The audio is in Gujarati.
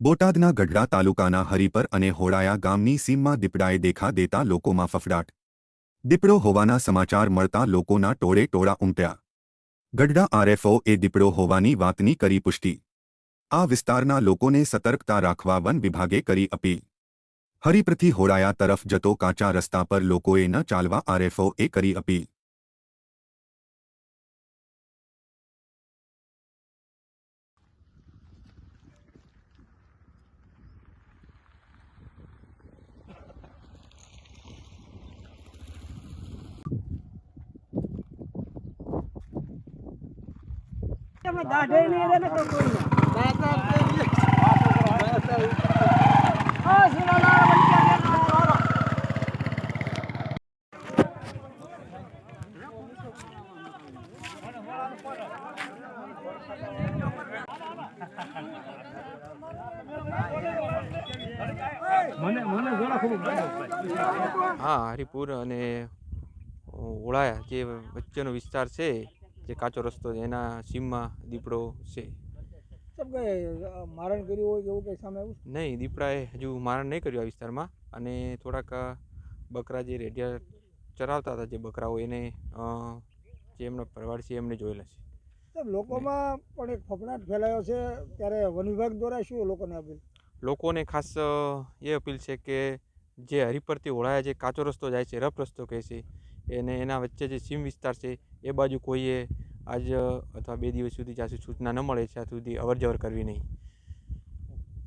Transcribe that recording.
બોટાદના ગઢડા તાલુકાના હરિપર અને હોડાયા ગામની સીમમાં દીપડાએ દેખા દેતા લોકોમાં ફફડાટ। દીપડો હોવાના સમાચાર મળતા લોકોના ટોળે ટોળા ઉમટ્યા। ગઢડા આરએફઓએ દીપડો હોવાની વાતની કરી પુષ્ટિ। આ વિસ્તારના લોકોને સતર્કતા રાખવા વન વિભાગે કરી અપીલ। હરિપરથી હોડાયા તરફ જતો કાચા રસ્તા પર લોકોએ ન ચાલવા આરએફઓએ કરી અપીલ। દાઢે નહીં રે ને તો કોઈ હા સિરાલા हाँ हरिपुर अने ओळाया जे वच्चेनो विस्तार छे जे काचो रस्तो एना सीममां दीपड़ो छे। सब के मारण કર્યું હોય એવું કઈ સામે આવ્યું? नहीं दीपड़ाए हजू मारण नहीं कर्युं आ विस्तारमां अने थोड़ाक बकरा जे रेडिया चरावता हता जे बकराओ एने जे एमनो परिवार छे एमने जोयेला छे। સાહેબ લોકોમાં પણ એક ફફડાટ ફેલાયો છે ત્યારે વન વિભાગ દ્વારા શું લોકોને અપીલ? લોકોને ખાસ એ અપીલ છે કે જે હરિપરથી ઓળાયા જે કાચો રસ્તો જાય છે રફ રસ્તો કહે છે એને એના વચ્ચે જે સીમ વિસ્તાર છે એ બાજુ કોઈએ આજ અથવા 2 દિવસ સુધી જ્યાં સુધી સૂચના ન મળે ત્યાં સુધી અવર જવર કરવી નહીં।